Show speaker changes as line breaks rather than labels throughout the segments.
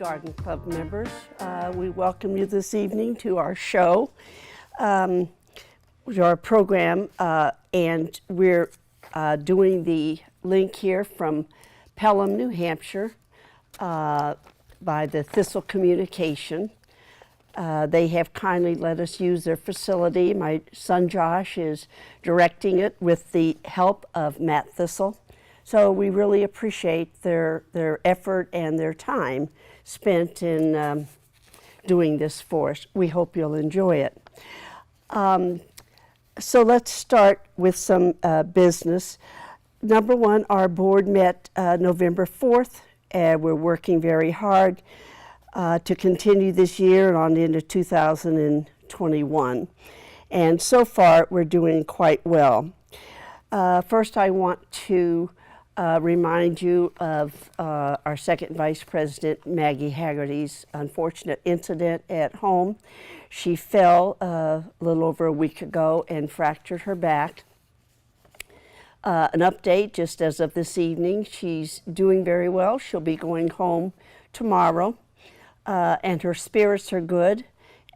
Garden Club members. We welcome you this evening to our show, our program, and we're doing the link here from Pelham, New Hampshire, by the Thistle Communication. They have kindly let us use their facility. My son Josh is directing it with the help of Matt Thistle. So we really appreciate their effort and their time spent in doing this for us. We hope you'll enjoy it. So let's start with some business. Number one, our board met November 4th, and we're working very hard to continue this year and on into 2021. And so far, we're doing quite well. First, I want to remind you of our second vice president, Maggie Haggerty's unfortunate incident at home. She fell a little over a week ago and fractured her back. An update, just as of this evening, she's doing very well. She'll be going home tomorrow, and her spirits are good,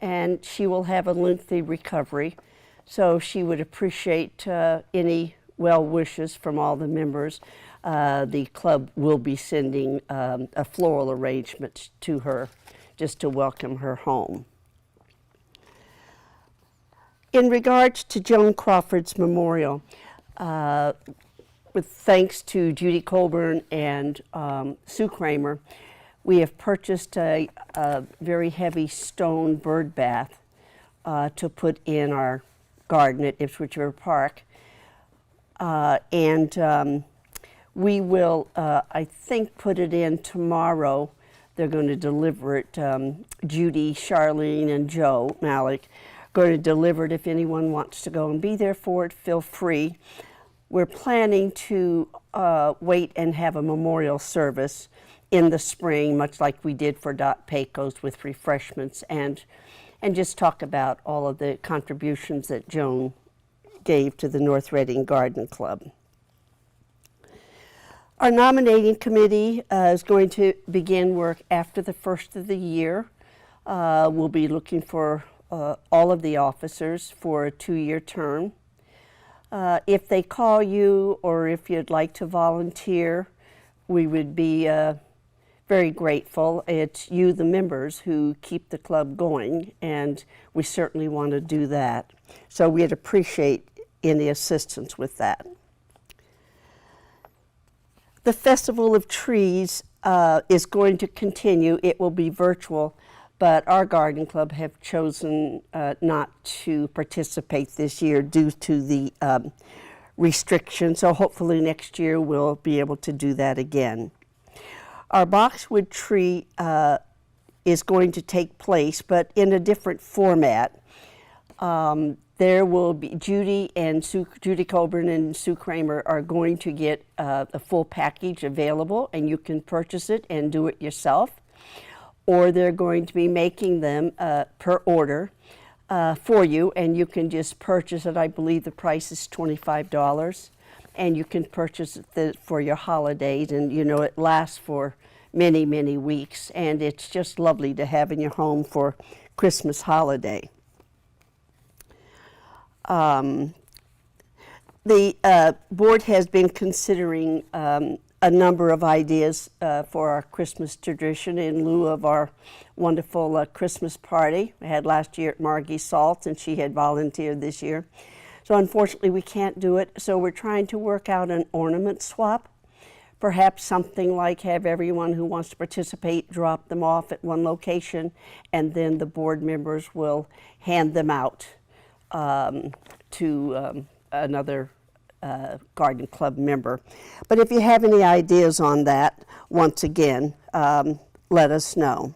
and she will have a lengthy recovery. So she would appreciate any well wishes from all the members. The club will be sending a floral arrangement to her just to welcome her home. In regards to Joan Crawford's memorial, with thanks to Judy Colburn and Sue Kramer, we have purchased a very heavy stone bird bath to put in our garden at Ipswich River Park. We will, I think, put it in tomorrow. They're going to deliver it. Judy, Charlene, and Joe Malik are going to deliver it. If anyone wants to go and be there for it, feel free. We're planning to wait and have a memorial service in the spring, much like we did for Dot Pecos, with refreshments and just talk about all of the contributions that Joan gave to the North Reading Garden Club. Our nominating committee is going to begin work after the first of the year. We'll be looking for all of the officers for a 2-year term. If they call you or if you'd like to volunteer, we would be very grateful. It's you, the members, who keep the club going, and we certainly want to do that. So we'd appreciate any assistance with that. The Festival of Trees is going to continue. It will be virtual, but our garden club have chosen not to participate this year due to the restrictions, so hopefully next year we'll be able to do that again. Our boxwood tree is going to take place, but in a different format. There will be Judy Colburn and Sue Kramer are going to get a full package available, and you can purchase it and do it yourself. Or they're going to be making them per order for you, and you can just purchase it. I believe the price is $25, and you can purchase it for your holidays, and you know it lasts for many, many weeks, and it's just lovely to have in your home for Christmas holiday. The board has been considering a number of ideas for our Christmas tradition in lieu of our wonderful Christmas party we had last year at Margie Salt, and she had volunteered this year. So unfortunately we can't do it, so we're trying to work out an ornament swap. Perhaps something like have everyone who wants to participate drop them off at one location, and then the board members will hand them out to another garden club member. But if you have any ideas on that, once again, let us know.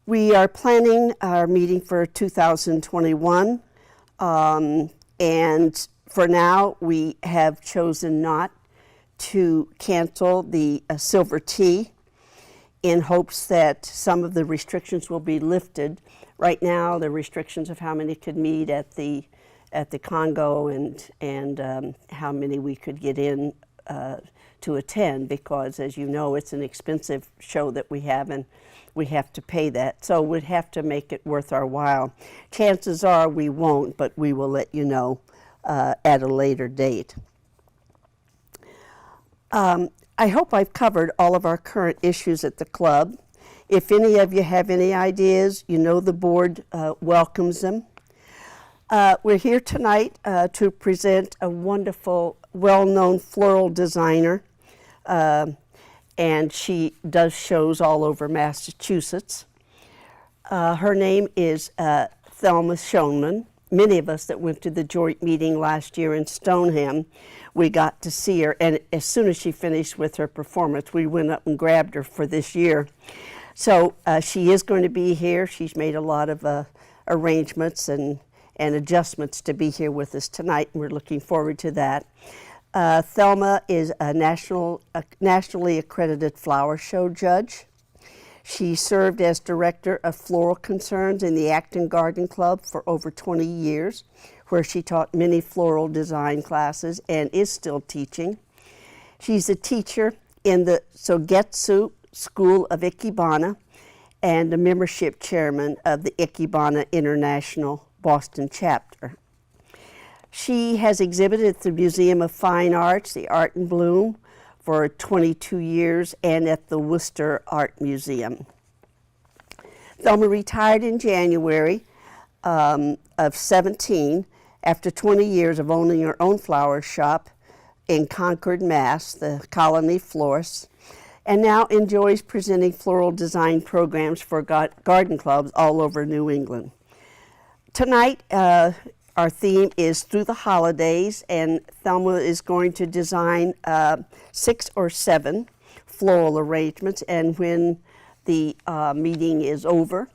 We are planning our meeting for 2021, and for now we have chosen not to cancel the silver tea in hopes that some of the restrictions will be lifted. Right now, the restrictions of how many could meet at the Congo and how many we could get in to attend because, as you know, it's an expensive show that we have, and we have to pay that. So we'd have to make it worth our while. Chances are we won't, but we will let you know at a later date. I hope I've covered all of our current issues at the club. If any of you have any ideas, you know the board welcomes them. We're here tonight to present a wonderful, well-known floral designer, and she does shows all over Massachusetts. Her name is Thelma Shoneman. Many of us that went to the joint meeting last year in Stoneham, we got to see her, and as soon as she finished with her performance, we went up and grabbed her for this year. So she is going to be here. She's made a lot of arrangements and adjustments to be here with us tonight, and we're looking forward to that. Thelma is a nationally accredited flower show judge. She served as director of floral concerns in the Acton Garden Club for over 20 years, where she taught many floral design classes and is still teaching. She's a teacher in the Sogetsu School of Ikebana and a membership chairman of the Ikebana International Boston chapter. She has exhibited at the Museum of Fine Arts, the Art in Bloom, for 22 years and at the Worcester Art Museum. Thelma retired in January of 17 after 20 years of owning her own flower shop in Concord, Mass., the Colony Florist, and now enjoys presenting floral design programs for garden clubs all over New England. Tonight, our theme is Through the Holidays, and Thelma is going to design 6 or 7 floral arrangements, and when the meeting is over,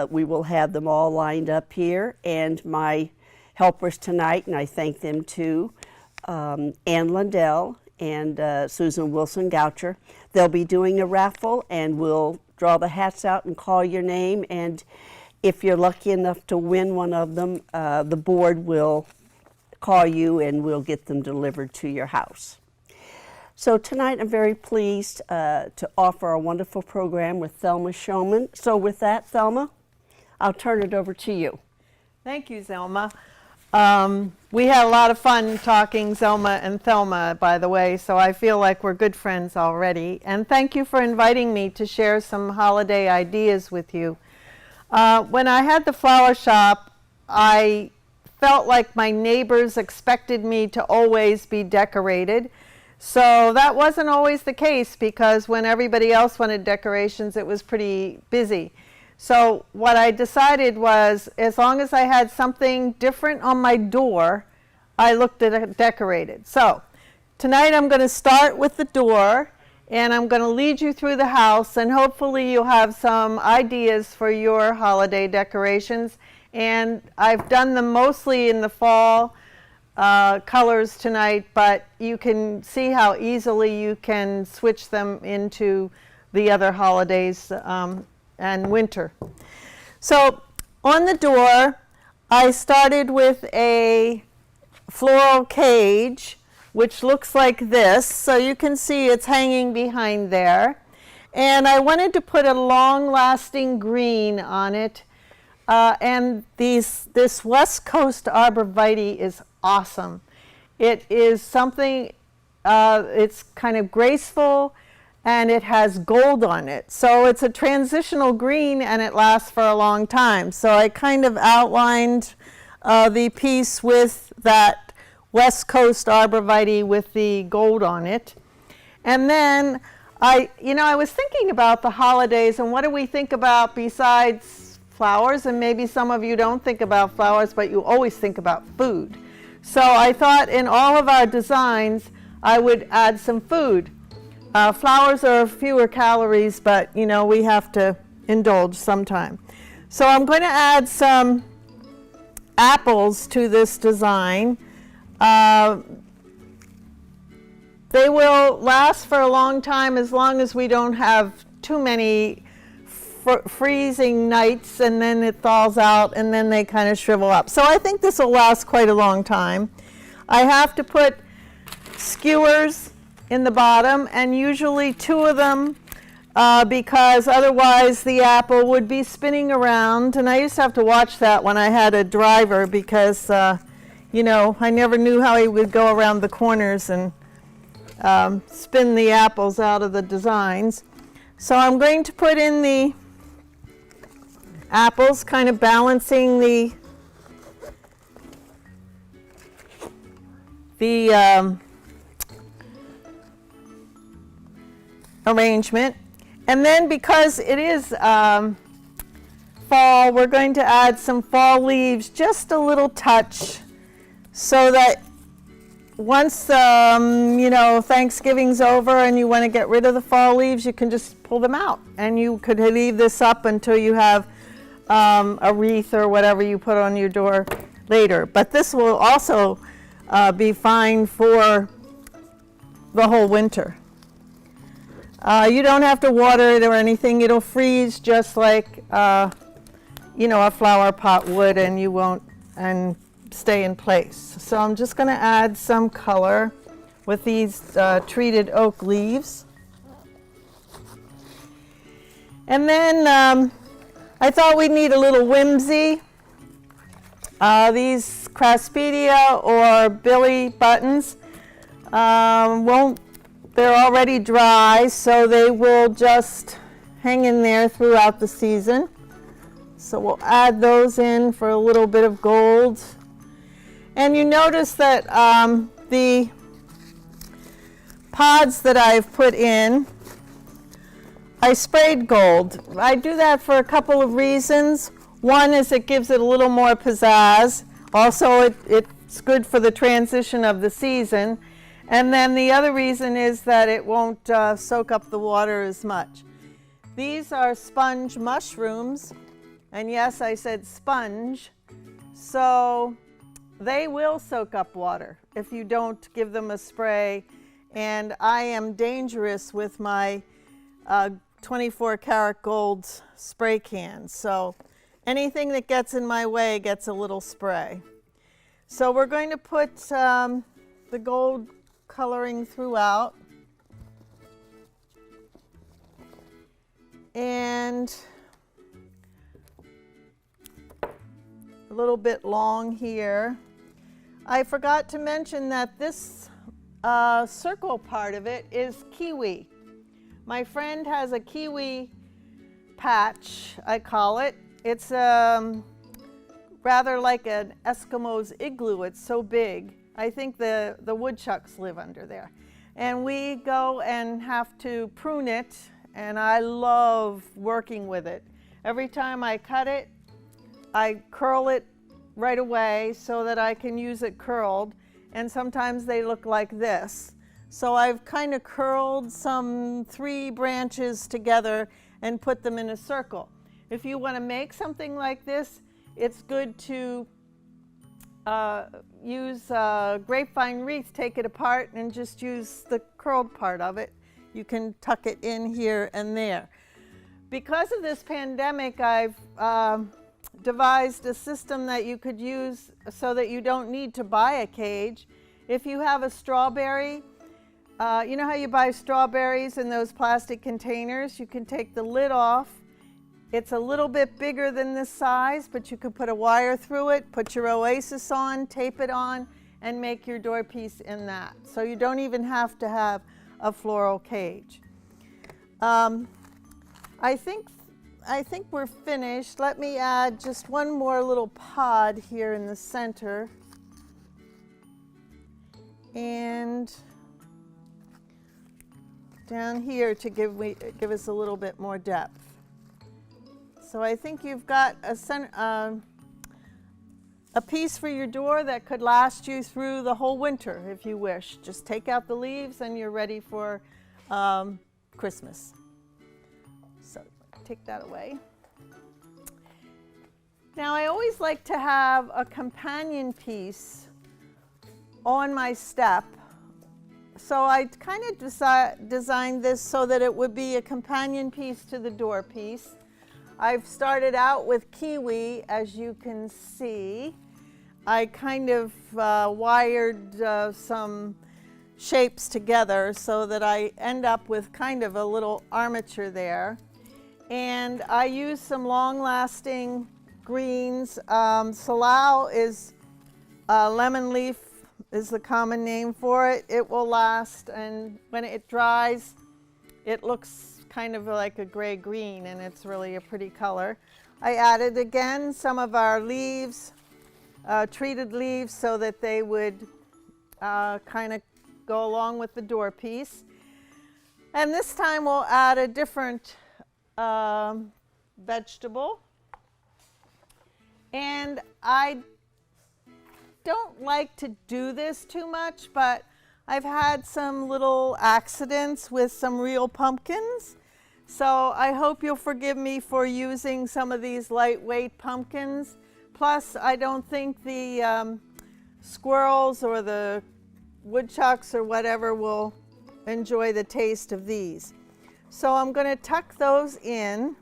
we will have them all lined up here, and my helpers tonight, and I thank them too, Ann Lundell and Susan Wilson-Goucher. They'll be doing a raffle, and we'll draw the hats out and call your name, and if you're lucky enough to win one of them, the board will call you and we'll get them delivered to your house. So tonight I'm very pleased to offer a wonderful program with Thelma Shoneman. So with that, Thelma, I'll turn it over to you.
Thank you, Zelma. We had a lot of fun talking, Zelma and Thelma, by the way, so I feel like we're good friends already. And thank you for inviting me to share some holiday ideas with you. When I had the flower shop, I felt like my neighbors expected me to always be decorated. So that wasn't always the case because when everybody else wanted decorations, it was pretty busy. So what I decided was as long as I had something different on my door, I looked at it decorated. So tonight I'm going to start with the door. And I'm going to lead you through the house, and hopefully you'll have some ideas for your holiday decorations. And I've done them mostly in the fall colors tonight, but you can see how easily you can switch them into the other holidays and winter. So on the door, I started with a floral cage, which looks like this. So you can see it's hanging behind there. And I wanted to put a long-lasting green on it. And this West Coast Arborvitae is awesome. It is something, it's kind of graceful, and it has gold on it. So it's a transitional green, and it lasts for a long time. So I kind of outlined the piece with that West Coast Arborvitae with the gold on it. And then I was thinking about the holidays and what do we think about besides flowers, and maybe some of you don't think about flowers, but you always think about food. So I thought in all of our designs, I would add some food. Flowers are fewer calories, but we have to indulge sometime. So I'm going to add some apples to this design. They will last for a long time as long as we don't have too many freezing nights and then it thaws out and then they kind of shrivel up. So I think this will last quite a long time. I have to put skewers in the bottom, and usually 2 of them, because otherwise the apple would be spinning around. And I used to have to watch that when I had a driver, because you know, I never knew how he would go around the corners and spin the apples out of the designs. So I'm going to put in the apples, kind of balancing the arrangement. And then, because it is fall, we're going to add some fall leaves, just a little touch, so that once you know, Thanksgiving's over and you want to get rid of the fall leaves, you can just pull them out, and you could leave this up until you have a wreath or whatever you put on your door later. But this will also be fine for the whole winter. You don't have to water it or anything. It'll freeze just like you know, a flower pot would, and you won't stay in place. So I'm just going to add some color with these treated oak leaves. And then I thought we'd need a little whimsy. These Craspedia or Billy buttons they're already dry, so they will just hang in there throughout the season. So we'll add those in for a little bit of gold. And you notice that the pods that I've put in, I sprayed gold. I do that for a couple of reasons. One is it gives it a little more pizzazz. Also, it's good for the transition of the season. And then the other reason is that it won't soak up the water as much. These are sponge mushrooms. And yes, I said sponge. So they will soak up water if you don't give them a spray. And I am dangerous with my 24 karat gold spray cans. So anything that gets in my way gets a little spray. So we're going to put the gold coloring throughout. And a little bit long here. I forgot to mention that this circle part of it is kiwi. My friend has a kiwi patch, I call it. It's rather like an Eskimo's igloo. It's so big. I think the woodchucks live under there. And we go and have to prune it, and I love working with it. Every time I cut it, I curl it right away so that I can use it curled, and sometimes they look like this. So I've kind of curled some 3 branches together and put them in a circle. If you want to make something like this, it's good to use a grapevine wreath, take it apart and just use the curled part of it. You can tuck it in here and there. Because of this pandemic, I've devised a system that you could use so that you don't need to buy a cage. If you have a strawberry, you know how you buy strawberries in those plastic containers? You can take the lid off. It's a little bit bigger than this size, but you could put a wire through it, put your Oasis on, tape it on, and make your door piece in that. So you don't even have to have a floral cage. I think we're finished. Let me add just one more little pod here in the center. And down here to give us a little bit more depth. So I think you've got a piece for your door that could last you through the whole winter if you wish. Just take out the leaves and you're ready for Christmas. So take that away. Now I always like to have a companion piece on my step. So I kind of designed this so that it would be a companion piece to the door piece. I've started out with kiwi, as you can see. I kind of wired some shapes together so that I end up with kind of a little armature there. And I use some long-lasting greens. Salal is lemon leaf is the common name for it. It will last, and when it dries, it looks kind of like a gray-green, and it's really a pretty color. I added again some of our leaves, treated leaves, so that they would kind of go along with the door piece. And this time we'll add a different vegetable. And I don't like to do this too much, but I've had some little accidents with some real pumpkins. So I hope you'll forgive me for using some of these lightweight pumpkins. Plus, I don't think the squirrels or the woodchucks or whatever will enjoy the taste of these. So I'm going to tuck those in.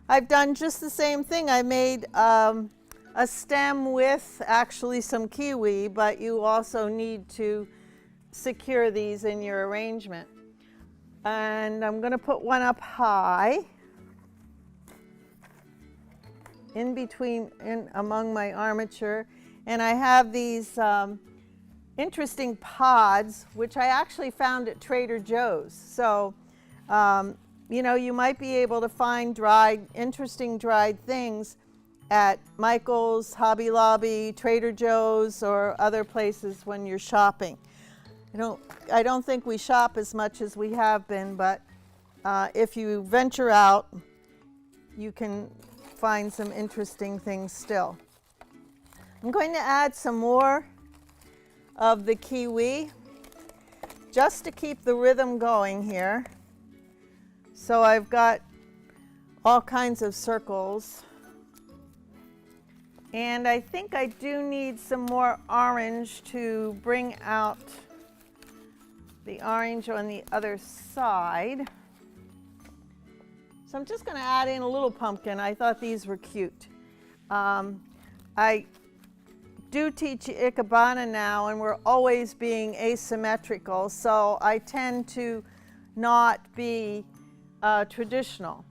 I've done just the same thing. I made a stem with actually some kiwi, but you also need to secure these in your arrangement. And I'm going to put one up high in between, among my armature. And I have these interesting pods, which I actually found at Trader Joe's. So, you know, you might be able to find interesting dried things at Michael's, Hobby Lobby, Trader Joe's, or other places when you're shopping. I don't think we shop as much as we have been, but if you venture out, you can find some interesting things still. I'm going to add some more of the kiwi just to keep the rhythm going here. So I've got all kinds of circles. And I think I do need some more orange to bring out the orange on the other side. So I'm just going to add in a little pumpkin. I thought these were cute. I do teach Ikebana now, and we're always being asymmetrical, so I tend to not be traditional.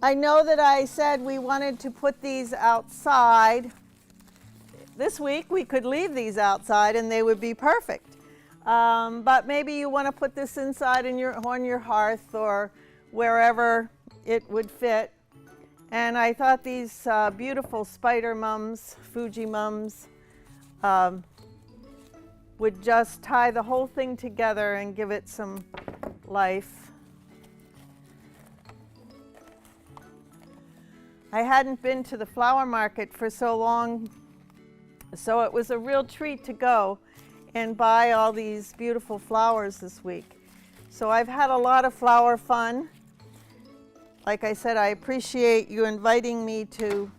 I know that I said we wanted to put these outside. This week we could leave these outside and they would be perfect. But maybe you want to put this inside on your hearth or wherever it would fit. And I thought these beautiful spider mums, Fuji mums, would just tie the whole thing together and give it some life. I hadn't been to the flower market for so long, so it was a real treat to go and buy all these beautiful flowers this week. So I've had a lot of flower fun. Like I said, I appreciate you inviting me to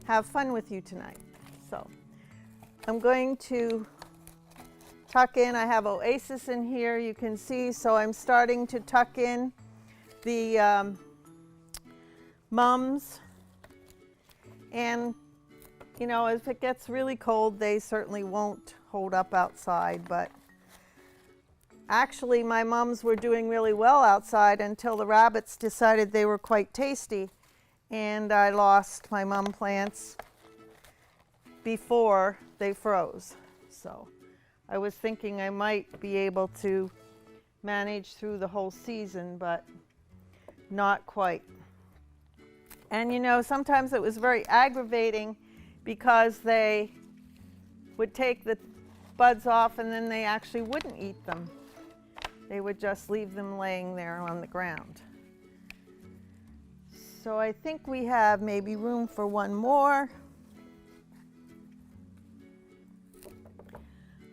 have fun with you tonight. So I'm going to tuck in. I have Oasis in here, you can see, so I'm starting to tuck in the mums. And you know, if it gets really cold, they certainly won't hold up outside, but actually my mums were doing really well outside until the rabbits decided they were quite tasty, and I lost my mum plants before they froze. So I was thinking I might be able to manage through the whole season, but not quite. And you know, sometimes it was very aggravating because they would take the buds off and then they actually wouldn't eat them. They would just leave them laying there on the ground. So I think we have maybe room for one more.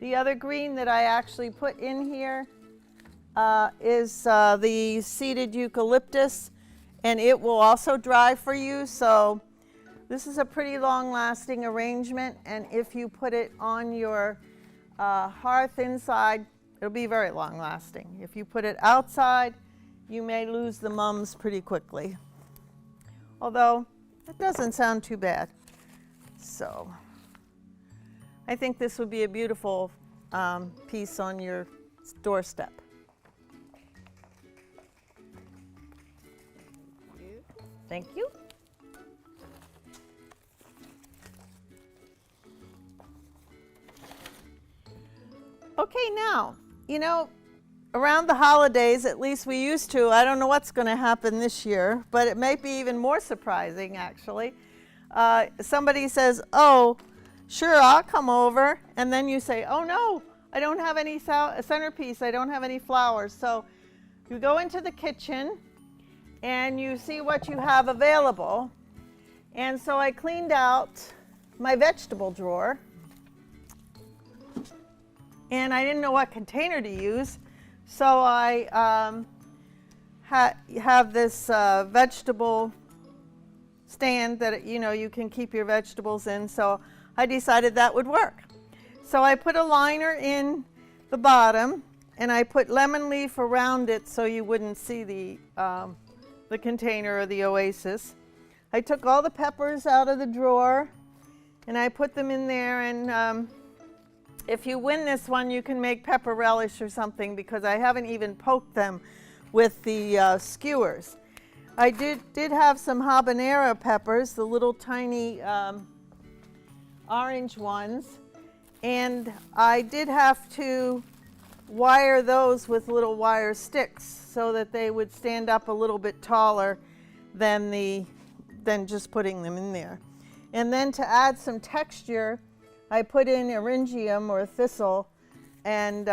The other green that I actually put in here is the seeded eucalyptus, and it will also dry for you. So this is a pretty long-lasting arrangement, and if you put it on your hearth inside, it'll be very long-lasting. If you put it outside, you may lose the mums pretty quickly. Although, it doesn't sound too bad. So, I think this would be a beautiful piece on your doorstep. Thank you. Okay, now, around the holidays, at least we used to, I don't know what's going to happen this year, but it might be even more surprising, actually. Somebody says, oh, sure, I'll come over. And then you say, oh, no, I don't have any centerpiece. I don't have any flowers. So you go into the kitchen and you see what you have available. And so I cleaned out my vegetable drawer. And I didn't know what container to use. So I have this vegetable stand that you can keep your vegetables in. So I decided that would work. So I put a liner in the bottom, and I put lemon leaf around it so you wouldn't see the container or the oasis. I took all the peppers out of the drawer, and I put them in there. And if you win this one, you can make pepper relish or something, because I haven't even poked them with the skewers. I did have some habanero peppers, the little tiny orange ones, and I did have to wire those with little wire sticks so that they would stand up a little bit taller than just putting them in there. And then to add some texture, I put in eryngium or thistle and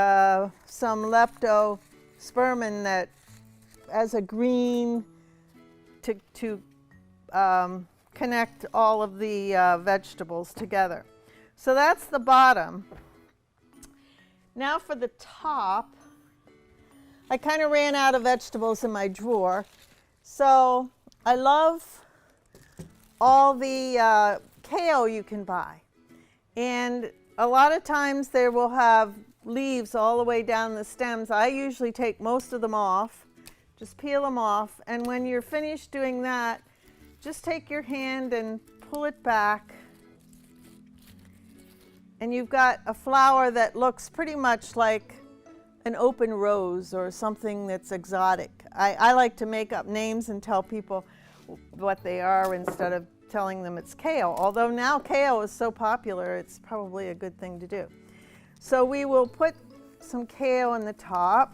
some leptospermum that as a green to connect all of the vegetables together. So that's the bottom. Now for the top, I kind of ran out of vegetables in my drawer. So I love all the kale you can buy. And a lot of times they will have leaves all the way down the stems. I usually take most of them off, just peel them off. And when you're finished doing that, just take your hand and pull it back. And you've got a flower that looks pretty much like an open rose or something that's exotic. I like to make up names and tell people what they are instead of telling them it's kale. Although now kale is so popular, it's probably a good thing to do. So we will put some kale in the top.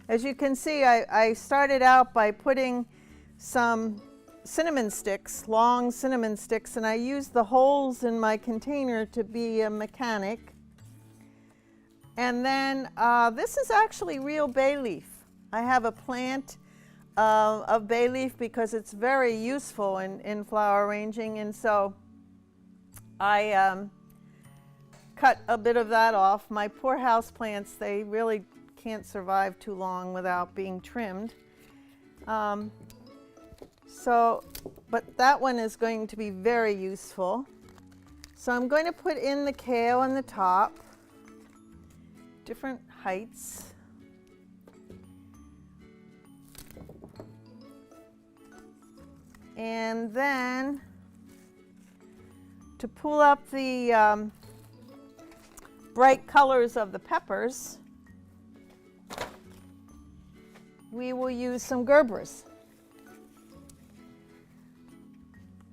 As you can see, I started out by putting some cinnamon sticks, long cinnamon sticks, and I used the holes in my container to be a mechanic. And then this is actually real bay leaf. I have a plant of bay leaf because it's very useful in flower arranging, and so I cut a bit of that off. My poor house plants, they really can't survive too long without being trimmed. But that one is going to be very useful. So I'm going to put in the kale on the top, different heights. And then to pull up the bright colors of the peppers, we will use some Gerbers.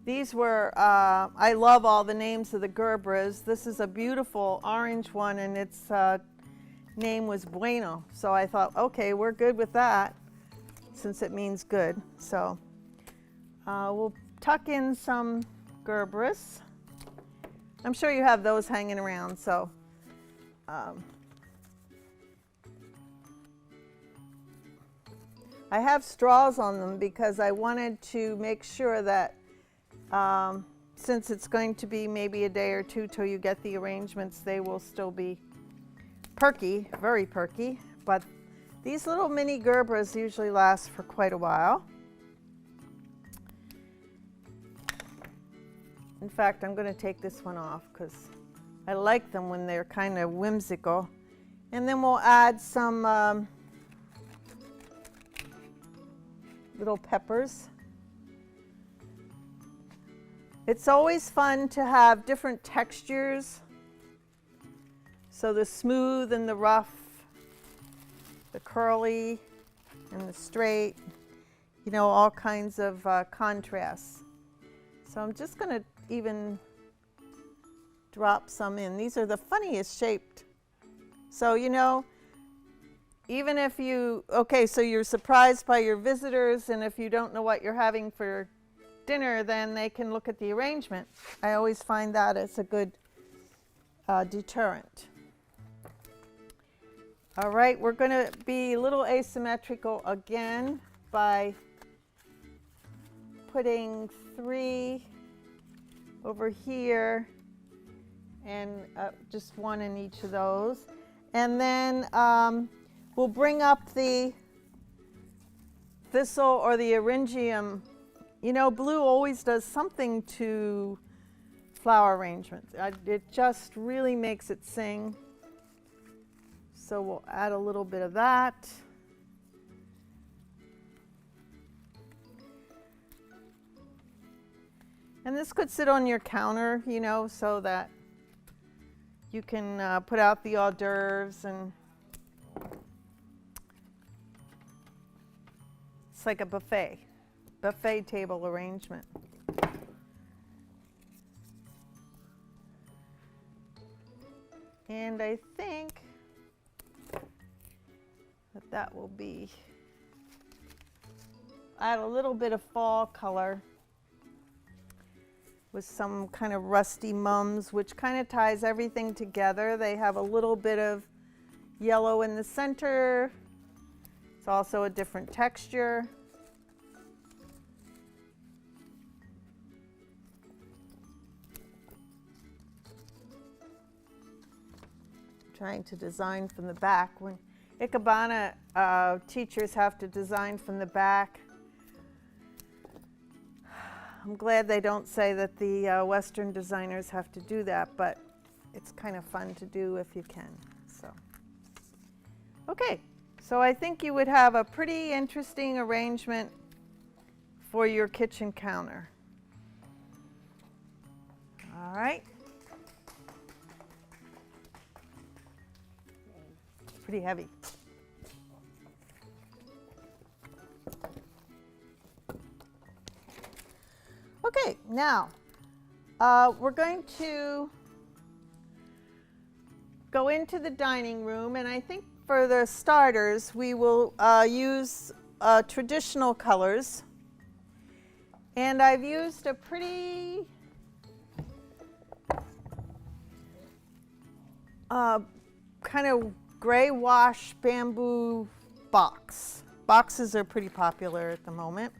These were, I love all the names of the Gerbers. This is a beautiful orange one, and its name was Bueno. So I thought, okay, we're good with that, since it means good. So we'll tuck in some Gerberas. I'm sure you have those hanging around, so I have straws on them because I wanted to make sure that since it's going to be maybe a day or two till you get the arrangements, they will still be perky, very perky. But these little mini Gerberas usually last for quite a while. In fact, I'm going to take this one off because I like them when they're kind of whimsical. And then we'll add some little peppers. It's always fun to have different textures. So the smooth and the rough the curly and the straight, you know, all kinds of contrasts. So I'm just going to even drop some in. These are the funniest shaped. So, you know, even if you, okay, so you're surprised by your visitors, and if you don't know what you're having for dinner, then they can look at the arrangement. I always find that as a good deterrent. All right, we're going to be a little asymmetrical again by putting 3 over here and just 1 in each of those. And then we'll bring up the thistle or the eryngium. You know, blue always does something to flower arrangements. It just really makes it sing. So we'll add a little bit of that. And this could sit on your counter, you know, so that you can put out the hors d'oeuvres, and it's like a buffet table arrangement. And I think that will be, add a little bit of fall color with some kind of rusty mums, which kind of ties everything together. They have a little bit of yellow in the center. It's also a different texture. Trying to design from the back. When Ikebana teachers have to design from the back, I'm glad they don't say that the Western designers have to do that, but it's kind of fun to do if you can. So, okay, so I think you would have a pretty interesting arrangement for your kitchen counter. All right. Pretty heavy. Okay, now we're going to go into the dining room, and I think for the starters we will use traditional colors, and I've used a pretty kind of gray wash bamboo box. Boxes are pretty popular at the moment,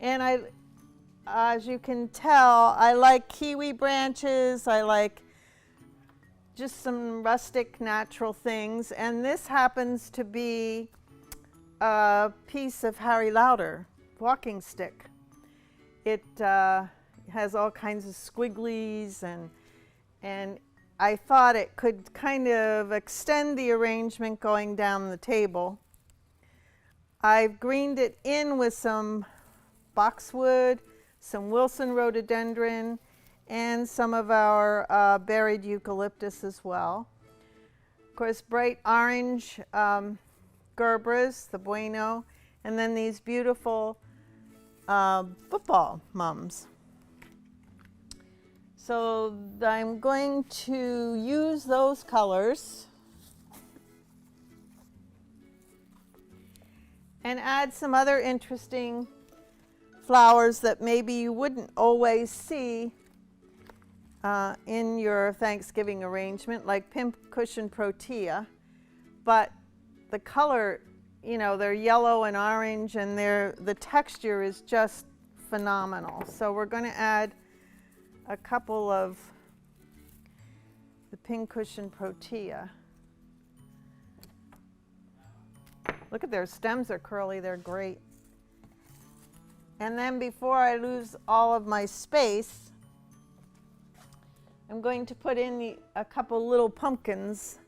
and as you can tell, I like kiwi branches. I like just some rustic, natural things. And this happens to be a piece of Harry Lauder walking stick. It has all kinds of squigglies, and I thought it could kind of extend the arrangement going down the table. I've greened it in with some boxwood, some Wilson rhododendron, and some of our berried eucalyptus as well. Of course, bright orange Gerbras, the Bueno, and then these beautiful football mums. So I'm going to use those colors and add some other interesting flowers that maybe you wouldn't always see in your Thanksgiving arrangement, like pincushion protea. But the color, you know, they're yellow and orange, and the texture is just phenomenal. So we're going to add a couple of the pincushion protea. Look at their stems are curly, they're great. And then before I lose all of my space, I'm going to put in a couple little pumpkins,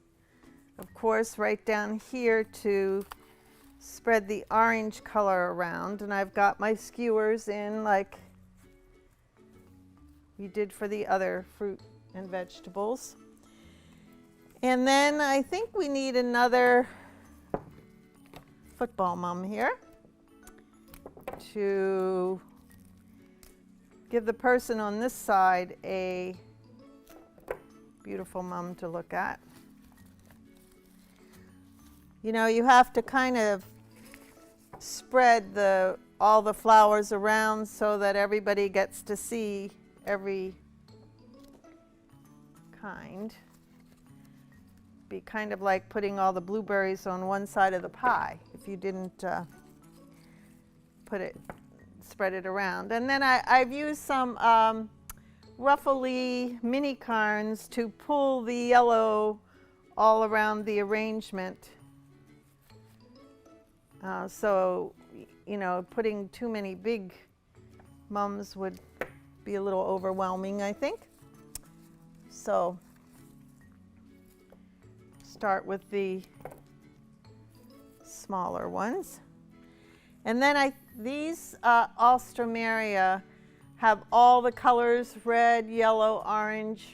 of course, right down here to spread the orange color around. And I've got my skewers in like we did for the other fruit and vegetables. And then I think we need another football mum here to give the person on this side a beautiful mum to look at. You know, you have to kind of spread all the flowers around so that everybody gets to see every kind. Be kind of like putting all the blueberries on one side of the pie if you didn't spread it around. And then I've used some ruffly mini carns to pull the yellow all around the arrangement. So, you know, putting too many big mums would be a little overwhelming, I think. So start with the smaller ones. And then these Alstroemeria have all the colors, red, yellow, orange,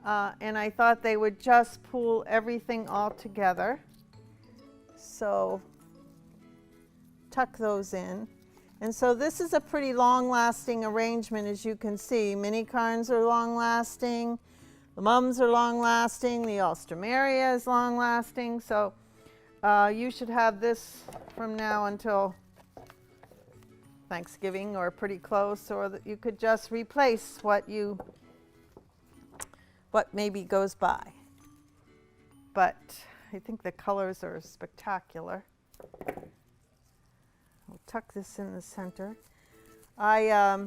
and I thought they would just pull everything all together. So tuck those in. And so this is a pretty long-lasting arrangement, as you can see. Mini carns are long-lasting, the mums are long-lasting, the Alstroemeria is long-lasting. So you should have this from now until Thanksgiving or pretty close, or that you could just replace what maybe goes by. But I think the colors are spectacular. I'll tuck this in the center. I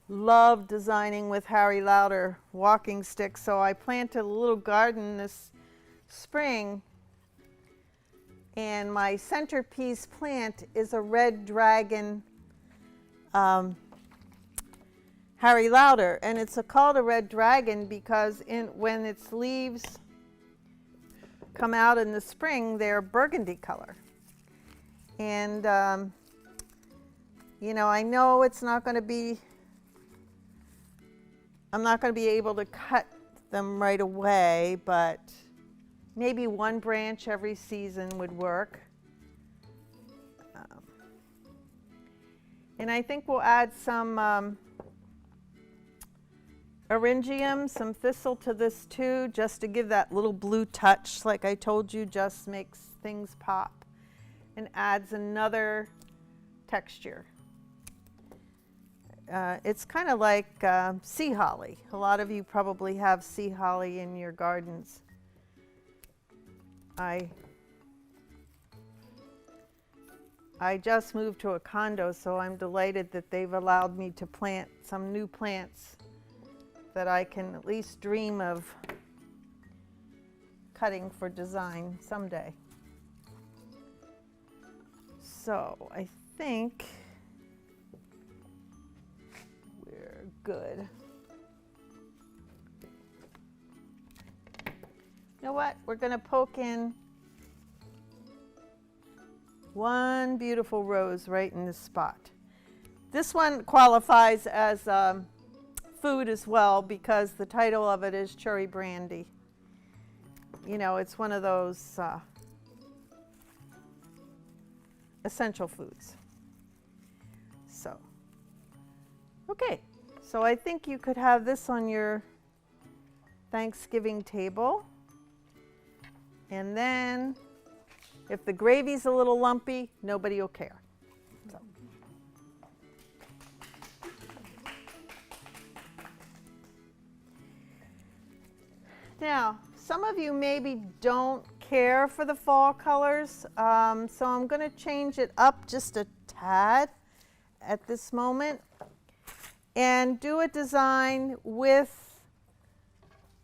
love designing with Harry Lauder walking sticks, so I planted a little garden this spring, and my centerpiece plant is a red dragon Harry Lauder, and it's called a red dragon because when its leaves come out in the spring, they're burgundy color. And you know, I know it's not going to be, I'm not going to be able to cut them right away, but maybe one branch every season would work. And I think we'll add some Eryngium, some thistle to this too, just to give that little blue touch. Like I told you, just makes things pop and adds another texture. It's kind of like sea holly. A lot of you probably have sea holly in your gardens. I just moved to a condo, so I'm delighted that they've allowed me to plant some new plants that I can at least dream of cutting for design someday. So I think we're good. You know what? We're going to poke in one beautiful rose right in this spot. This one qualifies as food as well because the title of it is cherry brandy. You know, it's one of those essential foods. So, okay. So I think you could have this on your Thanksgiving table. And then, if the gravy's a little lumpy, nobody will care. So. Now, some of you maybe don't care for the fall colors, so I'm going to change it up just a tad at this moment and do a design with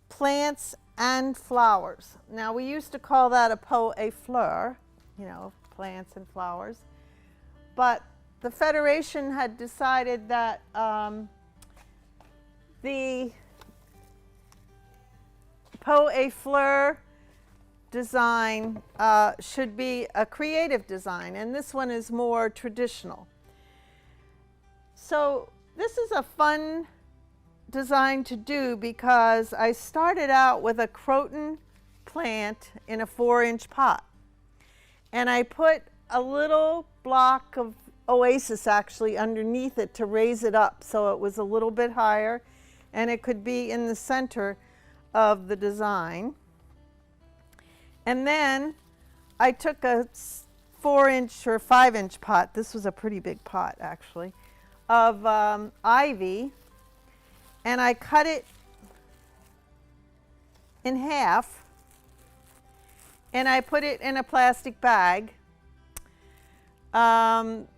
plants and flowers. Now, we used to call that a pot et fleur, you know, plants and flowers. But the Federation had decided that the pot et fleur design should be a creative design, and this one is more traditional. So this is a fun design to do because I started out with a croton plant in a 4-inch pot, and I put a little block of Oasis actually underneath it to raise it up so it was a little bit higher and it could be in the center of the design. And then I took a 4-inch or 5-inch pot, this was a pretty big pot actually, of ivy, and I cut it in half and I put it in a plastic bag. And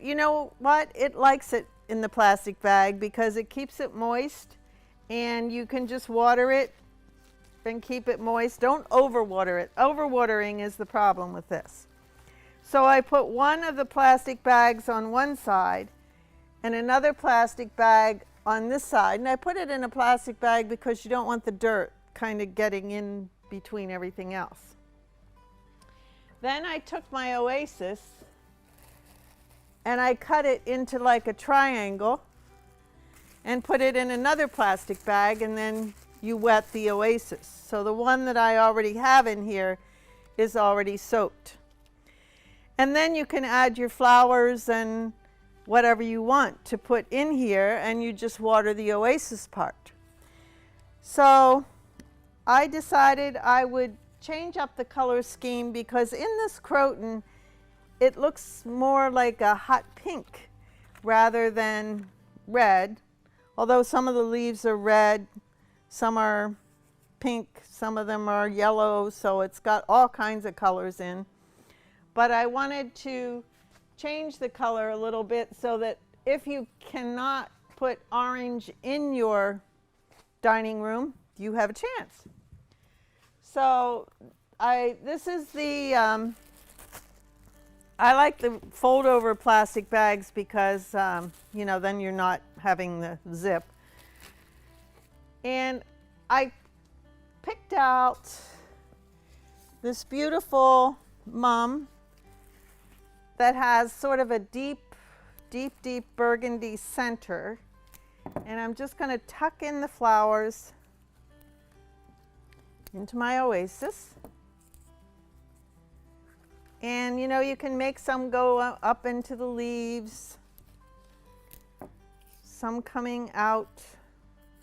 you know what? It likes it in the plastic bag because it keeps it moist and you can just water it and keep it moist. Don't overwater it. Overwatering is the problem with this. So I put one of the plastic bags on one side and another plastic bag on this side. And I put it in a plastic bag because you don't want the dirt kind of getting in between everything else. Then I took my Oasis and I cut it into like a triangle and put it in another plastic bag, and then you wet the Oasis. So the one that I already have in here is already soaked. And then you can add your flowers and whatever you want to put in here, and you just water the Oasis part. So I decided I would change up the color scheme because in this croton it looks more like a hot pink rather than red, although some of the leaves are red, some are pink, some of them are yellow, so it's got all kinds of colors in. But I wanted to change the color a little bit so that if you cannot put orange in your dining room, you have a chance. So this is the, I like the fold over plastic bags because, you know, then you're not having the zip. And I picked out this beautiful mum that has sort of a deep burgundy center. And I'm just going to tuck in the flowers into my Oasis. And you know, you can make some go up into the leaves, some coming out.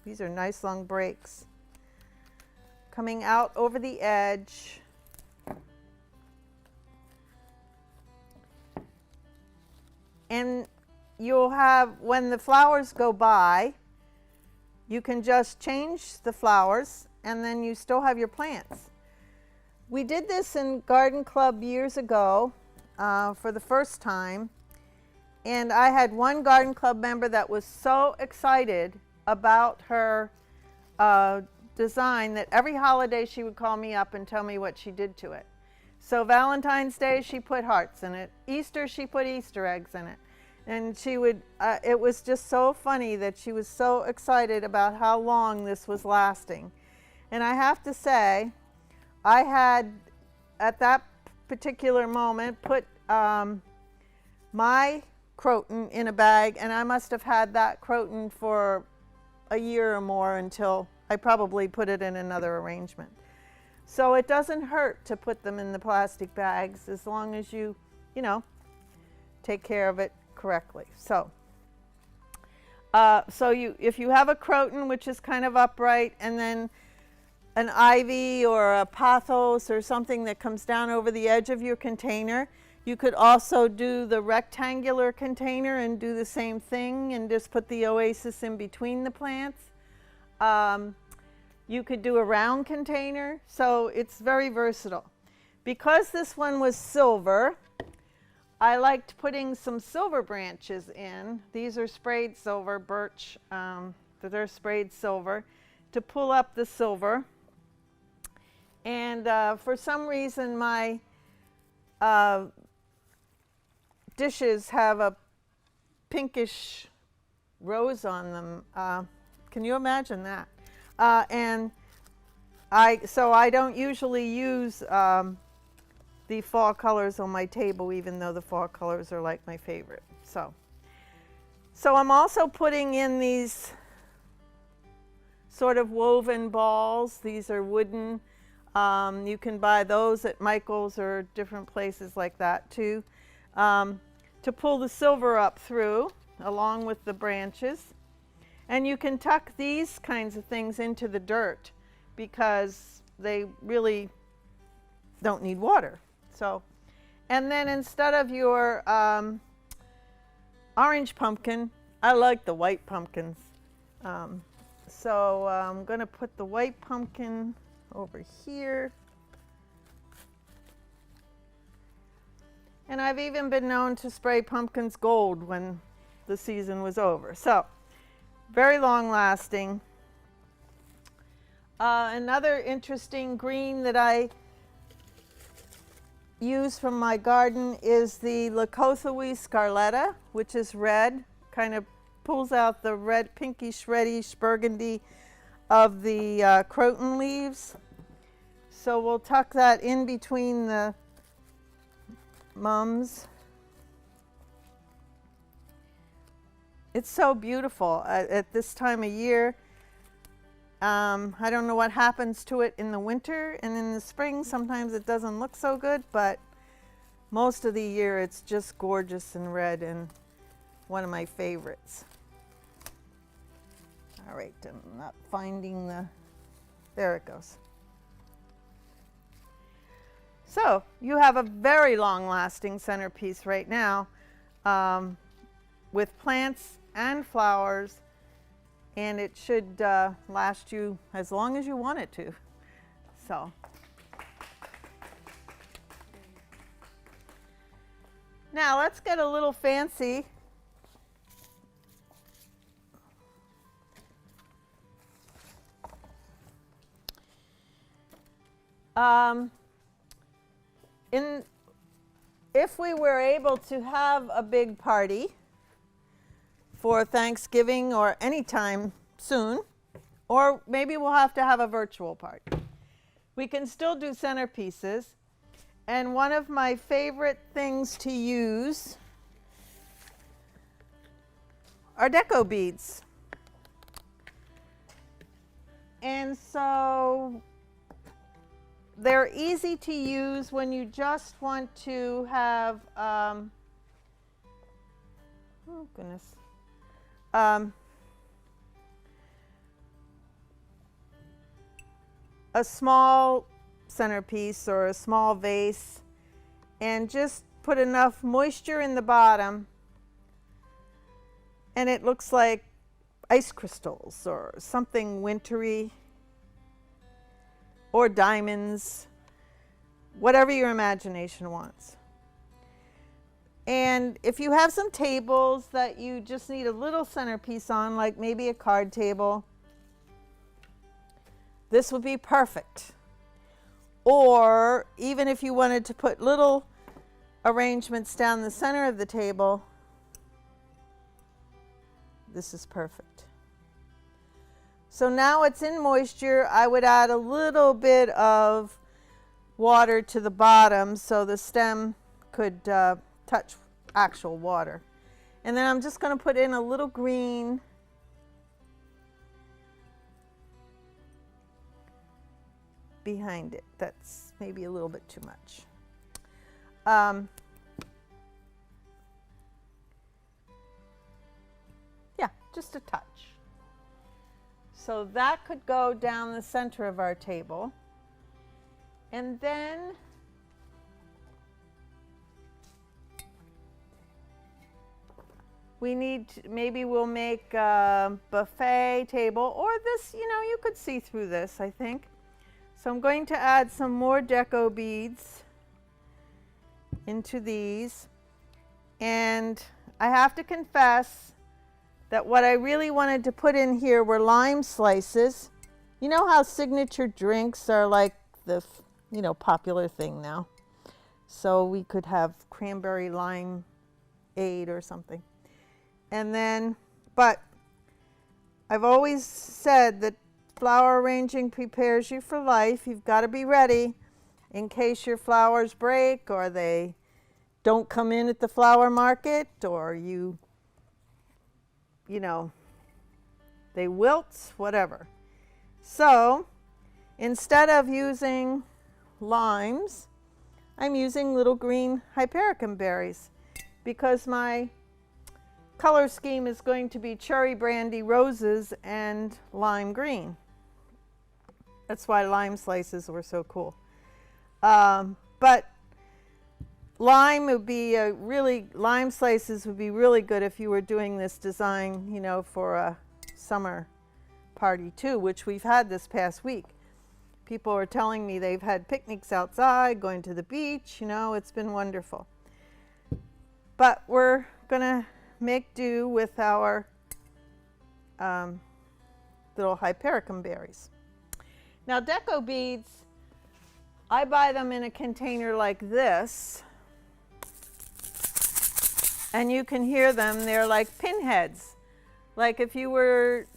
These are nice long breaks. Coming out over the edge. And you'll have, when the flowers go by, you can just change the flowers and then you still have your plants. We did this in Garden Club years ago for the first time, and I had one Garden Club member that was so excited about her design that every holiday she would call me up and tell me what she did to it. So Valentine's Day she put hearts in it, Easter she put Easter eggs in it, and she would, it was just so funny that she was so excited about how long this was lasting. And I have to say, I had, at that particular moment, put my croton in a bag, and I must have had that croton for a year or more until I probably put it in another arrangement. So it doesn't hurt to put them in the plastic bags as long as you know, take care of it correctly. So, if you have a croton which is kind of upright, and then an ivy or a pothos or something that comes down over the edge of your container. You could also do the rectangular container and do the same thing and just put the Oasis in between the plants. You could do a round container, so it's very versatile. Because this one was silver, I liked putting some silver branches in. These are sprayed silver, birch, they're sprayed silver, to pull up the silver. And for some reason my dishes have a pinkish rose on them. Can you imagine that? So I don't usually use the fall colors on my table, even though the fall colors are like my favorite. So I'm also putting in these sort of woven balls. These are wooden You can buy those at Michael's or different places like that too. To pull the silver up through along with the branches. And you can tuck these kinds of things into the dirt because they really don't need water. So, and then instead of your orange pumpkin, I like the white pumpkins. So I'm going to put the white pumpkin over here. And I've even been known to spray pumpkins gold when the season was over. So, very long lasting. Another interesting green that I use from my garden is the Leucothoe scarletta, which is red, kind of pulls out the red, pinkish, reddish, burgundy of the croton leaves. So we'll tuck that in between the mums. It's so beautiful at this time of year. I don't know what happens to it in the winter and in the spring. Sometimes it doesn't look so good, but most of the year it's just gorgeous and red and one of my favorites. All right, I'm not finding the, there it goes. So you have a very long-lasting centerpiece right now with plants and flowers, and it should last you as long as you want it to. So. Now let's get a little fancy. If we were able to have a big party for Thanksgiving or anytime soon, or maybe we'll have to have a virtual party, we can still do centerpieces. And one of my favorite things to use are deco beads. And so they're easy to use when you just want to have, oh goodness, a small centerpiece or a small vase, and just put enough moisture in the bottom and it looks like ice crystals or something wintry, or diamonds, whatever your imagination wants. And if you have some tables that you just need a little centerpiece on, like maybe a card table, this would be perfect. Or even if you wanted to put little arrangements down the center of the table, this is perfect. So now it's in moisture. I would add a little bit of water to the bottom so the stem could touch actual water. And then I'm just going to put in a little green. Behind it. That's maybe a little bit too much. Yeah, just a touch. So that could go down the center of our table. And then we need to, maybe we'll make a buffet table, or this, you know, you could see through this, I think. So I'm going to add some more deco beads into these. And I have to confess that what I really wanted to put in here were lime slices. You know how signature drinks are like the, you know, popular thing now. So we could have cranberry lime aid or something. And then, but I've always said that flower arranging prepares you for life. You've got to be ready in case your flowers break or they don't come in at the flower market, or you know, they wilt, whatever. So instead of using limes, I'm using little green hypericum berries because my color scheme is going to be cherry brandy roses and lime green. That's why lime slices were so cool. But lime slices would be really good if you were doing this design, you know, for a summer party too, which we've had this past week. People are telling me they've had picnics outside, going to the beach, you know, it's been wonderful. But we're gonna make do with our little hypericum berries. Now deco beads, I buy them in a container like this, and you can hear them, they're like pinheads. Like if you were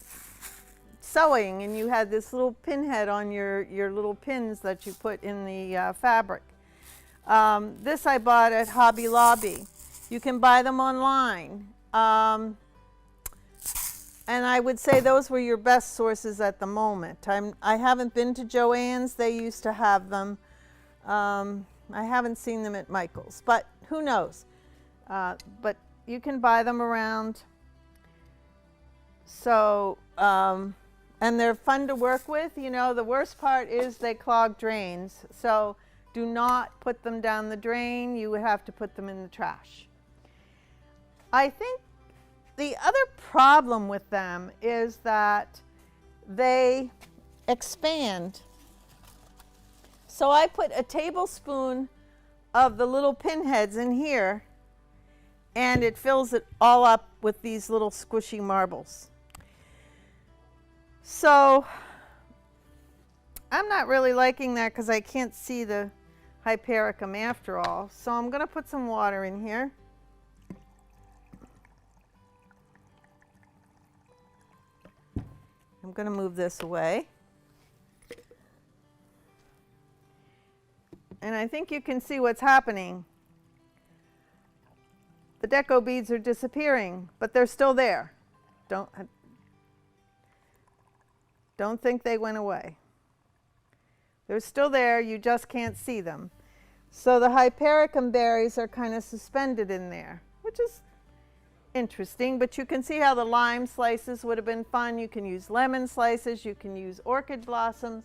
sewing and you had this little pinhead on your little pins that you put in the fabric. This I bought at Hobby Lobby. You can buy them online. And I would say those were your best sources at the moment. I haven't been to Joann's. They used to have them. I haven't seen them at Michael's, but who knows? But you can buy them around. So, and they're fun to work with. You know, the worst part is they clog drains. So do not put them down the drain. You would have to put them in the trash. I think the other problem with them is that they expand. So I put a tablespoon of the little pinheads in here, and it fills it all up with these little squishy marbles. So I'm not really liking that because I can't see the hypericum after all. So I'm going to put some water in here. I'm going to move this away. And I think you can see what's happening. The deco beads are disappearing, but they're still there. Don't think they went away. They're still there, you just can't see them. So the hypericum berries are kind of suspended in there, which is interesting, but you can see how the lime slices would have been fun. You can use lemon slices, you can use orchid blossoms.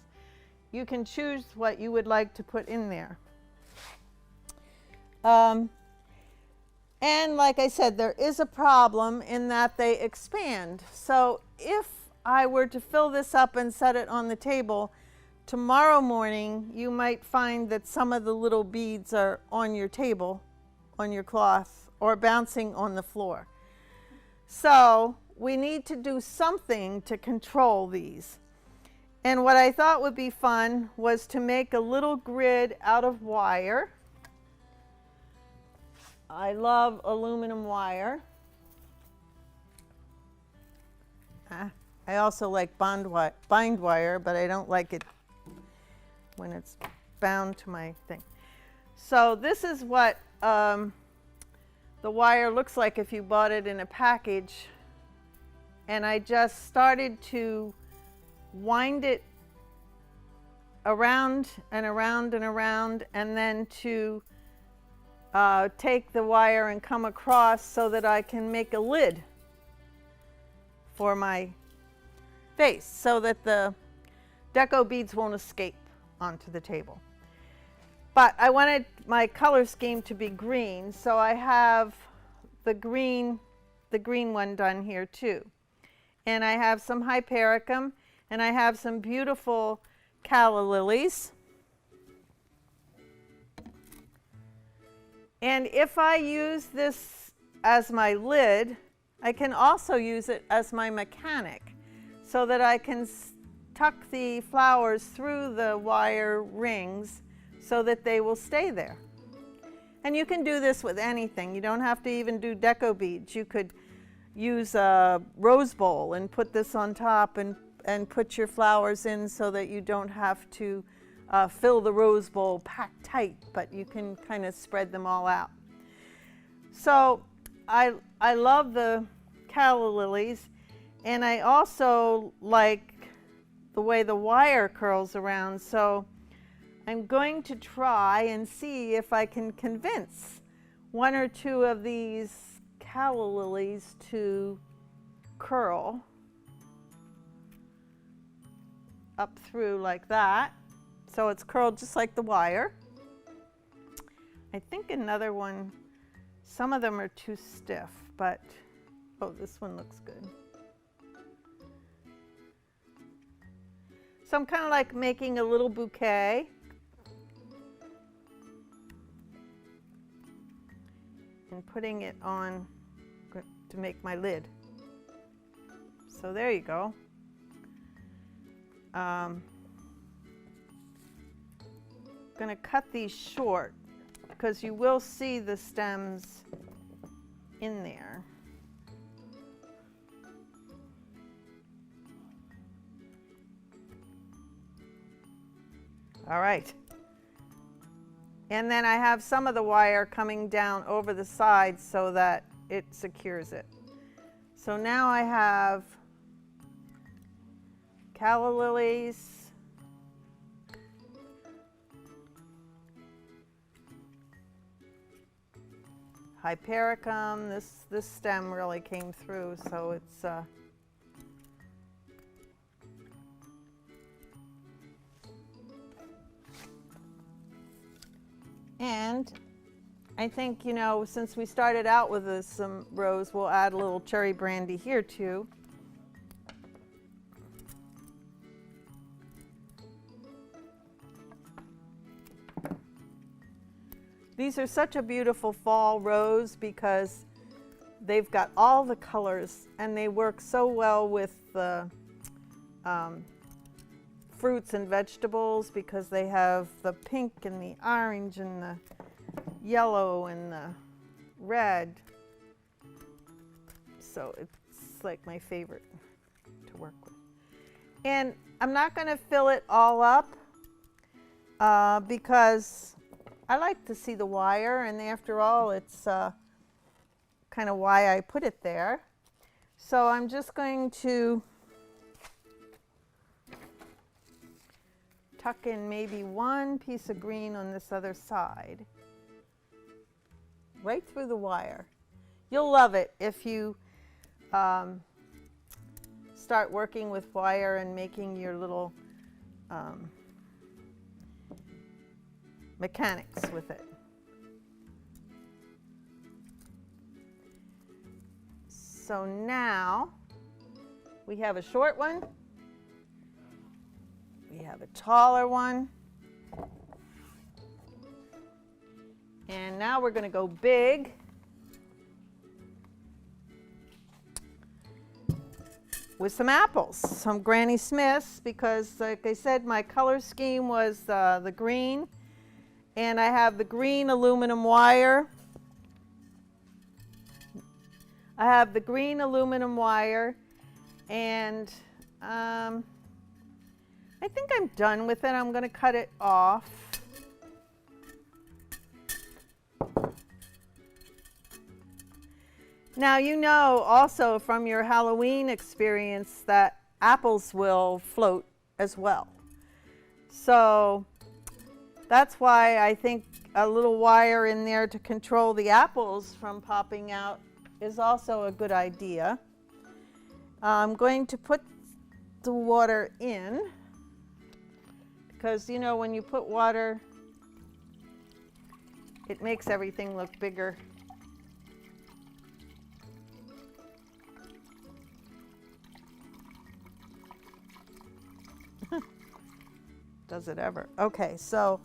You can choose what you would like to put in there. And like I said, there is a problem in that they expand. So if I were to fill this up and set it on the table, tomorrow morning you might find that some of the little beads are on your table, on your cloth, or bouncing on the floor. So we need to do something to control these. And what I thought would be fun was to make a little grid out of wire. I love aluminum wire. I also like bind wire, but I don't like it when it's bound to my thing. So this is what the wire looks like if you bought it in a package. And I just started to wind it around and around and around, and then to take the wire and come across so that I can make a lid for my vase so that the deco beads won't escape onto the table. But I wanted my color scheme to be green, so I have the green one done here too. And I have some hypericum, and I have some beautiful calla lilies. And if I use this as my lid, I can also use it as my mechanic so that I can tuck the flowers through the wire rings so that they will stay there. And you can do this with anything. You don't have to even do deco beads. You could use a rose bowl and put this on top and put your flowers in so that you don't have to fill the rose bowl packed tight, but you can kind of spread them all out. So I love the calla lilies, and I also like the way the wire curls around. So I'm going to try and see if I can convince one or two of these calla lilies to curl up through like that. So it's curled just like the wire. I think another one, some of them are too stiff, but oh, this one looks good. So I'm kind of like making a little bouquet. And putting it on to make my lid. So there you go. I'm going to cut these short because you will see the stems in there. All right. And then I have some of the wire coming down over the sides so that it secures it. So now I have calla lilies, hypericum. This stem really came through, so it's and I think, you know, since we started out with some rose, we'll add a little cherry brandy here too. These are such a beautiful fall rose because they've got all the colors and they work so well with the fruits and vegetables because they have the pink and the orange and the yellow and the red. So it's like my favorite to work with. And I'm not going to fill it all up because I like to see the wire, and after all, it's kind of why I put it there. So I'm just going to tuck in maybe one piece of green on this other side, right through the wire. You'll love it if you start working with wire and making your little mechanics with it. So now we have a short one, we have a taller one, and now we're going to go big. With some apples, some Granny Smiths, because like I said, my color scheme was the green, and I have the green aluminum wire. I have the green aluminum wire, and I think I'm done with it. I'm going to cut it off. Now, you know also from your Halloween experience that apples will float as well. So that's why I think a little wire in there to control the apples from popping out is also a good idea. I'm going to put the water in because, you know, when you put water, it makes everything look bigger. Does it ever? Okay, so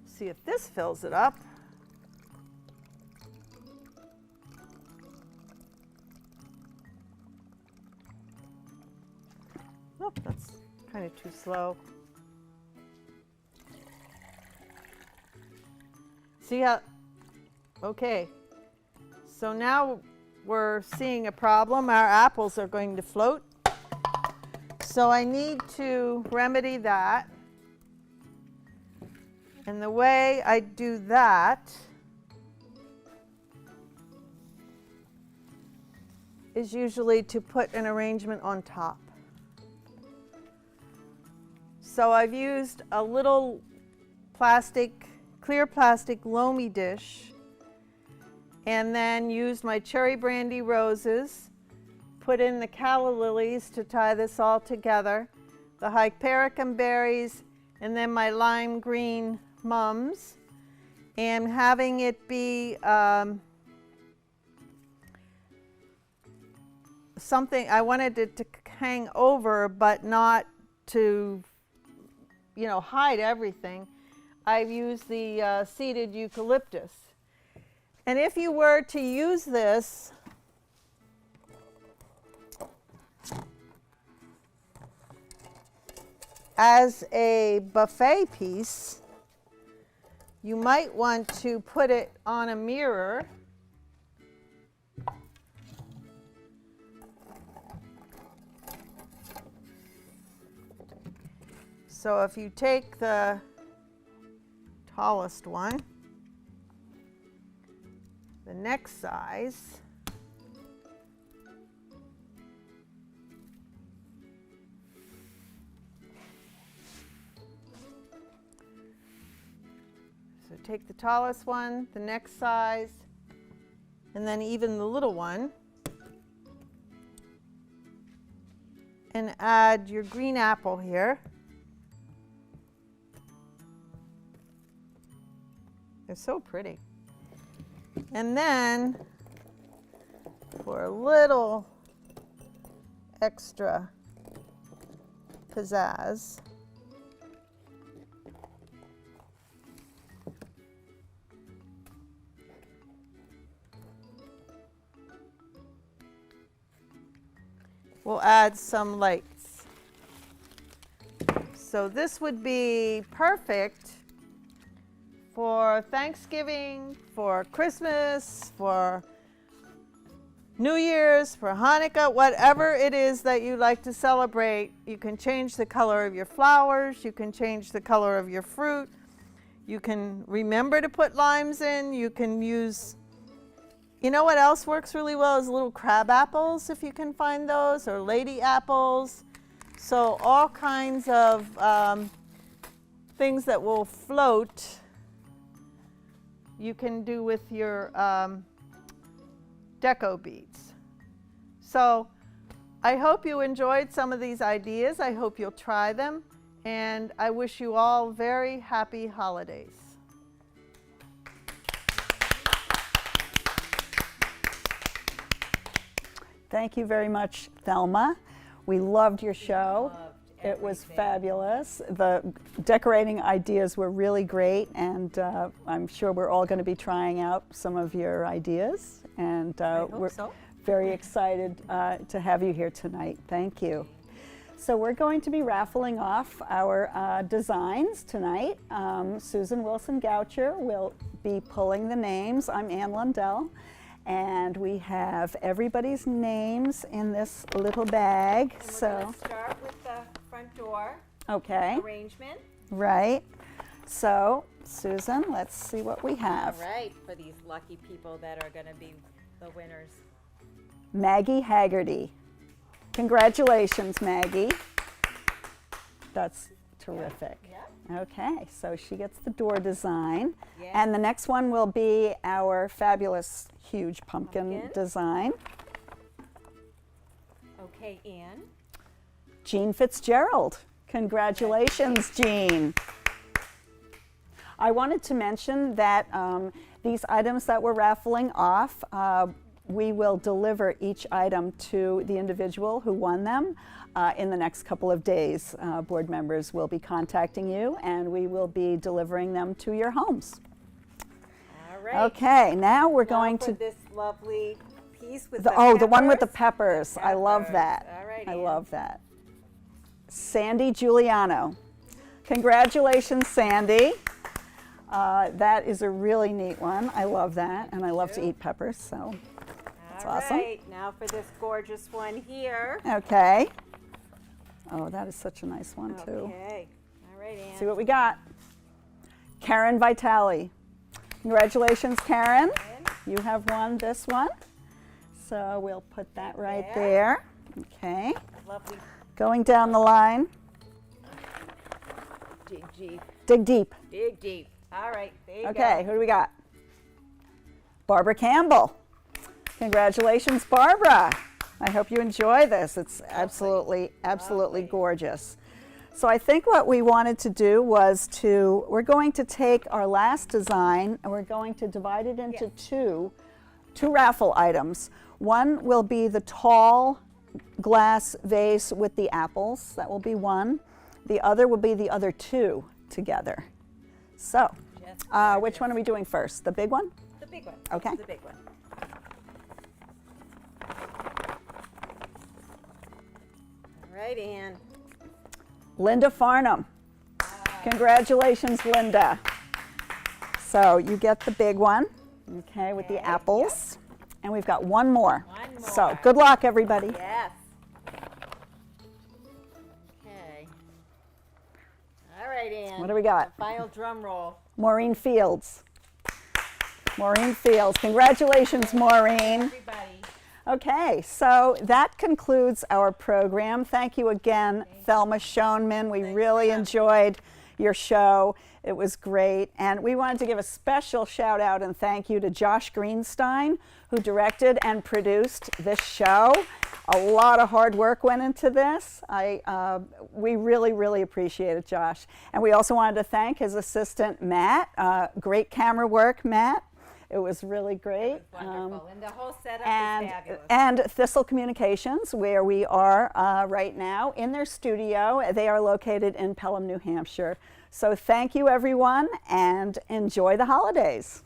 see if this fills it up. Nope, that's kind of too slow. See how, okay, so now we're seeing a problem. Our apples are going to float. So I need to remedy that. And the way I do that is usually to put an arrangement on top. So I've used a little plastic, clear plastic loamy dish, and then used my cherry brandy roses, put in the calla lilies to tie this all together, the hypericum berries, and then my lime green mums, and having it be something I wanted it to hang over, but not to, you know, hide everything. I've used the seeded eucalyptus. And if you were to use this as a buffet piece, you might want to put it on a mirror. So if you take the tallest one, the next size, so take the tallest one, the next size, and then even the little one, and add your green apple here. They're so pretty. And then, for a little extra pizzazz, we'll add some lights. So this would be perfect for Thanksgiving, for Christmas, for New Year's, for Hanukkah, whatever it is that you like to celebrate. You can change the color of your flowers, you can change the color of your fruit, you can remember to put limes in, you can use, you know what else works really well is little crab apples, if you can find those, or lady apples. So all kinds of things that will float you can do with your deco beads. So I hope you enjoyed some of these ideas. I hope you'll try them. And I wish you all very happy holidays.
Thank you very much, Thelma. We loved your show. It was fabulous. The decorating ideas were really great, and I'm sure we're all going to be trying out some of your ideas. And we're very excited to have you here tonight. Thank you. So we're going to be raffling off our designs tonight. Susan Wilson-Goucher will be pulling the names. I'm Ann Lundell. And we have everybody's names in this little bag.
And we're going to start with the front door arrangement.
Right. So, Susan, let's see what we have.
All right, for these lucky people that are going to be the winners.
Maggie Haggerty. Congratulations, Maggie. That's terrific.
Yep.
Okay, so she gets the door design.
Yes.
And the next one will be our fabulous huge pumpkin design.
Okay, Ann.
Jean Fitzgerald. Congratulations, Jean. I wanted to mention that these items that we're raffling off, we will deliver each item to the individual who won them in the next couple of days. Board members will be contacting you, and we will be delivering them to your homes.
All right.
Okay, now we're going
for
to
this lovely piece with
the one with the peppers. I love
Peppers.
that.
All right,
I
Ann.
love that. Sandy Giuliano. Congratulations, Sandy. That is a really neat one. I love that, and I love to eat peppers, so that's awesome.
All right, now for this gorgeous one here.
Okay. Oh, that is such a nice one, too.
Okay. All right, Ann.
See what we got. Karen Vitale. Congratulations, Karen. You have won this one. So we'll put that right there. Okay.
Lovely.
Going down the line.
Dig deep.
Dig deep.
Dig deep. All right, there you go.
Okay, who do we got? Barbara Campbell. Congratulations, Barbara. I hope you enjoy this. It's absolutely gorgeous. So I think what we wanted to do was we're going to take our last design and we're going to divide it into two raffle items. One will be the tall glass vase with the apples. That will be one. The other will be the other two together. So, which one are we doing first? The big one?
The big one.
Okay.
The big one. All right, Ann.
Linda Farnham. Congratulations, Linda. So you get the big one, okay, with the apples. And we've got one more.
One more.
So good luck, everybody.
Yes. Okay. All right, Ann.
What do we got?
Final drum roll.
Maureen Fields. Maureen Fields. Congratulations, Maureen.
Everybody.
Okay, so that concludes our program. Thank you again, Thelma Shoneman. We really enjoyed your show. It was great. And we wanted to give a special shout out and thank you to Josh Greenstein, who directed and produced this show. A lot of hard work went into this. We really, really appreciate it, Josh. And we also wanted to thank his assistant, Matt. Great camera work, Matt. It was really great.
Wonderful. And the whole setup is fabulous.
And Thistle Communications, where we are right now in their studio. They are located in Pelham, New Hampshire. So thank you, everyone, and enjoy the holidays.